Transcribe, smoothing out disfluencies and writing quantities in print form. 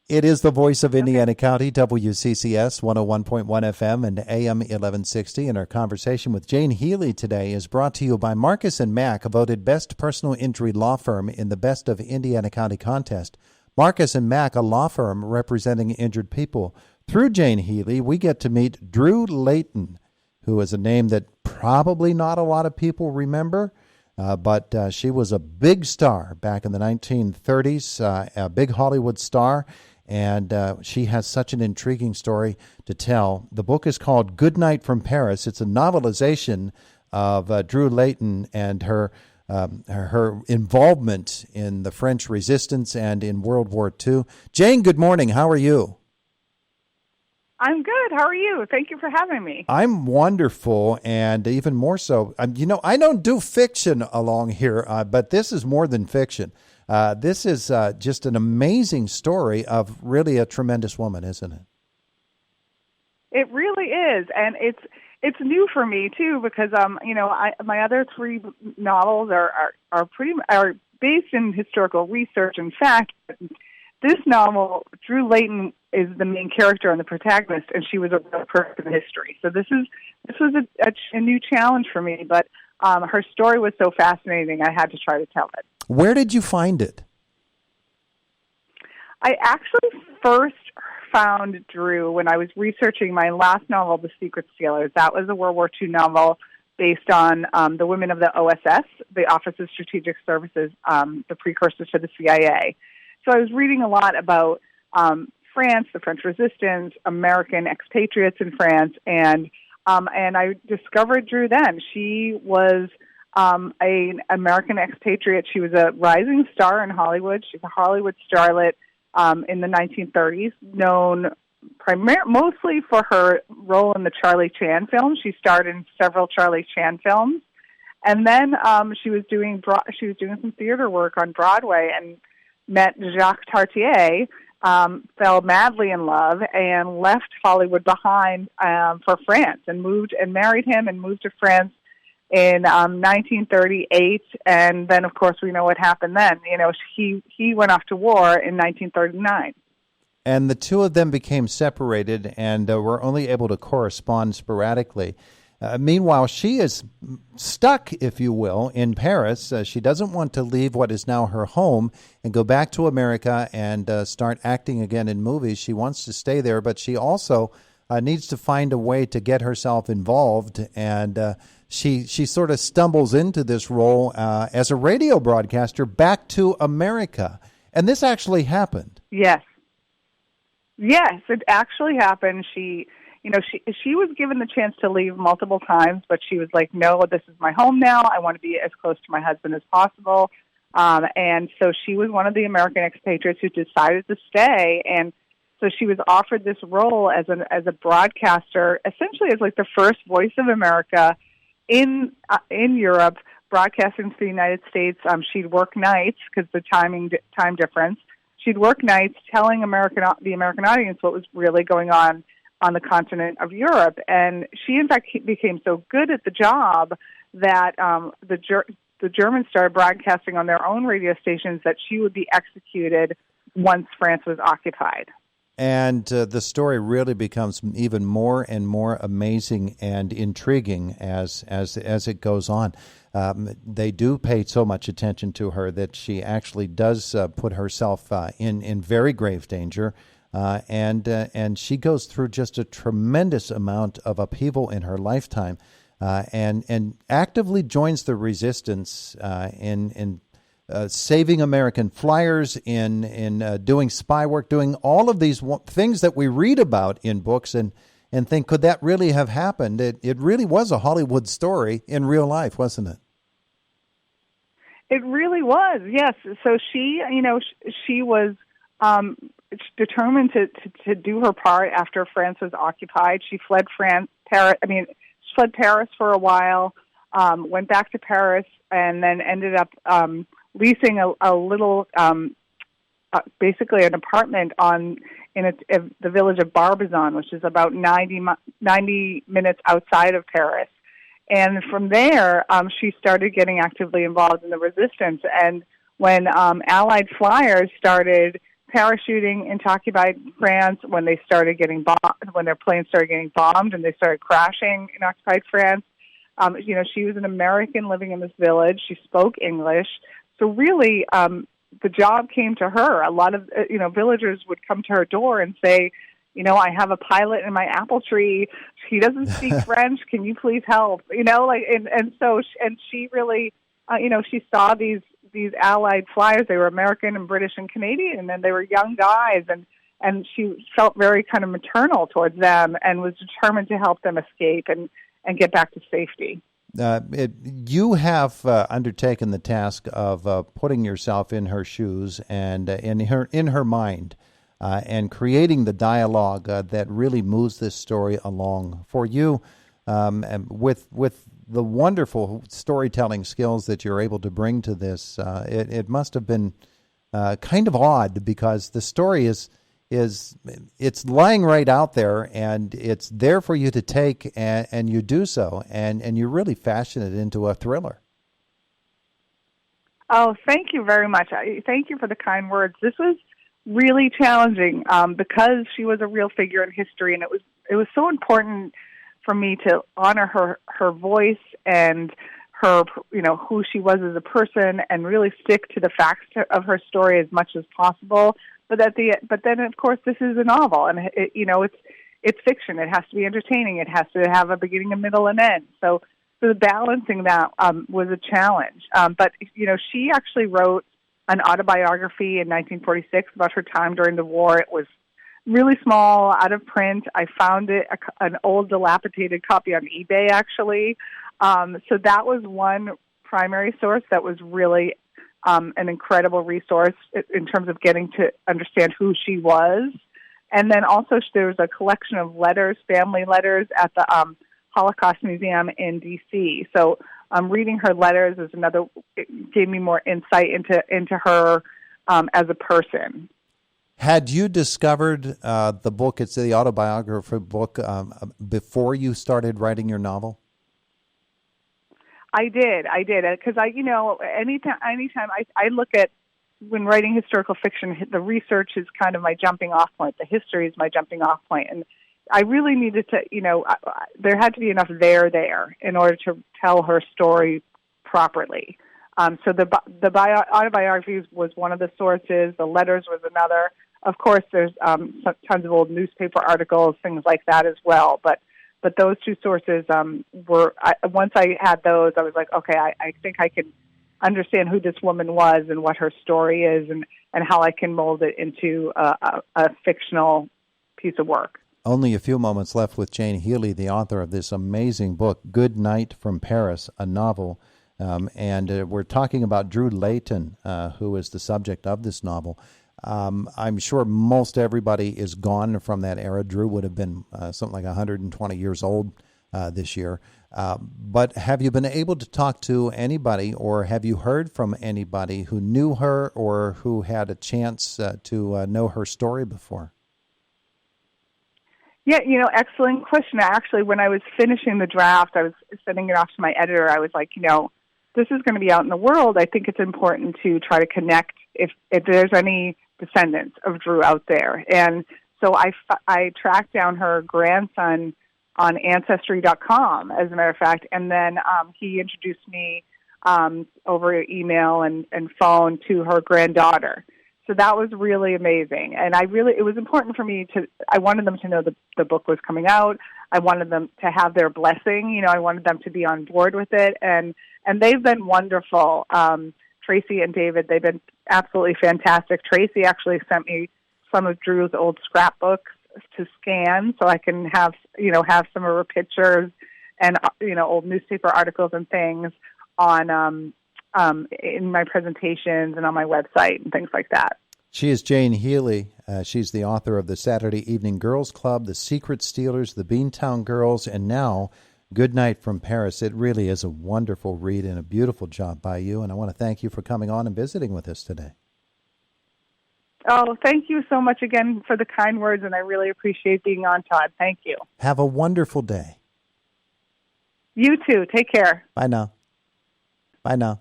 It is the voice of Indiana County, WCCS 101.1 FM and AM 1160. And our conversation with Jane Healey today is brought to you by Marcus & Mack, voted best personal injury law firm in the Best of Indiana County contest. Marcus & Mack, a law firm representing injured people. Through Jane Healey, we get to meet Drew Layton, who is a name that probably not a lot of people remember. But she was a big star back in the 1930s, a big Hollywood star, and she has such an intriguing story to tell. The book is called Goodnight from Paris. It's a novelization of Drew Layton and her involvement in the French Resistance and in World War II. Jane, good morning. How are you? I'm good. How are you? Thank you for having me. I'm wonderful, and even more so. I don't do fiction along here, but this is more than fiction. This is just an amazing story of really a tremendous woman, isn't it? It really is, and it's new for me too because my other three novels are based in historical research and fact. This novel, Drew Layton is the main character and the protagonist, and she was a real person in history. So this was a new challenge for me, but her story was so fascinating, I had to try to tell it. Where did you find it? I actually first found Drew when I was researching my last novel, The Secret Stealers. That was a World War II novel based on the women of the OSS, the Office of Strategic Services, the precursors to the CIA. So I was reading a lot about France, the French Resistance, American expatriates in France, and I discovered Drew then. She was an American expatriate. She was a rising star in Hollywood. She's a Hollywood starlet in the 1930s, known mostly for her role in the Charlie Chan films. She starred in several Charlie Chan films, and then she was doing some theater work on Broadway and met Jacques Tartier, fell madly in love, and left Hollywood behind for France, and married him and moved to France in 1938. And then, of course, we know what happened then. He went off to war in 1939. And the two of them became separated and were only able to correspond sporadically. Meanwhile, she is stuck, if you will, in Paris. She doesn't want to leave what is now her home and go back to America and start acting again in movies. She wants to stay there, but she also needs to find a way to get herself involved. And she sort of stumbles into this role as a radio broadcaster back to America. And this actually happened. Yes, it actually happened. She was given the chance to leave multiple times, but she was like, no, this is my home now. I want to be as close to my husband as possible. And so she was one of the American expatriates who decided to stay. And so she was offered this role as a broadcaster, essentially as like the first voice of America in Europe, broadcasting to the United States. She'd work nights because the time difference. She'd work nights telling the American audience what was really going on the continent of Europe. And she, in fact, became so good at the job that the Germans started broadcasting on their own radio stations that she would be executed once France was occupied. And the story really becomes even more and more amazing and intriguing as it goes on. They do pay so much attention to her that she actually does put herself in very grave danger. And she goes through just a tremendous amount of upheaval in her lifetime, and actively joins the resistance in saving American flyers, in doing spy work, doing all of these things that we read about in books, and think, could that really have happened? It really was a Hollywood story in real life, wasn't it? It really was, yes. So she was determined to do her part after France was occupied. She fled Paris for a while, went back to Paris, and then ended up leasing a little, basically an apartment in the village of Barbizon, which is about 90 minutes outside of Paris. And from there, she started getting actively involved in the resistance. And when Allied flyers started parachuting into occupied France when they started getting when their planes started getting bombed and they started crashing in occupied France. She was an American living in this village. She spoke English. So really, the job came to her. A lot of, villagers would come to her door and say, I have a pilot in my apple tree. He doesn't speak French. Can you please help? And she really, she saw these Allied flyers. They were American and British and Canadian, and they were young guys, and she felt very kind of maternal towards them and was determined to help them escape and get back to safety. You have undertaken the task of putting yourself in her shoes and in her mind, and creating the dialogue that really moves this story along for you, and with the wonderful storytelling skills that you're able to bring to this. It must have been kind of odd, because the story it's lying right out there, and it's there for you to take, and you do so, and you really fashion it into a thriller. Oh, thank you very much. Thank you for the kind words. This was really challenging because she was a real figure in history, and it was so important for me to honor her voice and her, who she was as a person, and really stick to the facts of her story as much as possible. But then, of course, this is a novel, and it's fiction. It has to be entertaining. It has to have a beginning, a middle, and end. So balancing that was a challenge. But she actually wrote an autobiography in 1946 about her time during the war. It was really small, out of print. I found it an old, dilapidated copy on eBay, actually. So that was one primary source that was really an incredible resource in terms of getting to understand who she was. And then also there was a collection of letters, family letters, at the Holocaust Museum in D.C. So reading her letters gave me more insight into her as a person. Had you discovered the book, it's the autobiography book, before you started writing your novel? I did, because anytime I look at, when writing historical fiction, the research is kind of my jumping off point. The history is my jumping off point, and I really needed to, there had to be enough there in order to tell her story properly. So the autobiography was one of the sources. The letters was another. Of course, there's tons of old newspaper articles, things like that as well. But those two sources were. Once I had those, I was like, okay, I think I can understand who this woman was and what her story is, and how I can mold it into a fictional piece of work. Only a few moments left with Jane Healey, the author of this amazing book, Goodnight from Paris, a novel. And we're talking about Drew Layton, who is the subject of this novel. I'm sure most everybody is gone from that era. Drew would have been something like 120 years old this year. But have you been able to talk to anybody, or have you heard from anybody who knew her or who had a chance to know her story before? Yeah, excellent question. Actually, when I was finishing the draft, I was sending it off to my editor. I was like, this is going to be out in the world. I think it's important to try to connect if there's any descendants of Drew out there. And so I tracked down her grandson on Ancestry.com, as a matter of fact, and then he introduced me over email and phone to her granddaughter. So that was really amazing. And it was important for me I wanted them to know the book was coming out. I wanted them to have their blessing. I wanted them to be on board with it. And they've been wonderful. Tracy and David, they've been absolutely fantastic. Tracy actually sent me some of Drew's old scrapbooks to scan so I can have some of her pictures and, old newspaper articles and things on in my presentations and on my website and things like that. She is Jane Healey. She's the author of the Saturday Evening Girls Club, The Secret Stealers, The Beantown Girls, and now Goodnight from Paris. It really is a wonderful read and a beautiful job by you, and I want to thank you for coming on and visiting with us today. Oh, thank you so much again for the kind words, and I really appreciate being on, Todd. Thank you. Have a wonderful day. You too. Take care. Bye now. Bye now.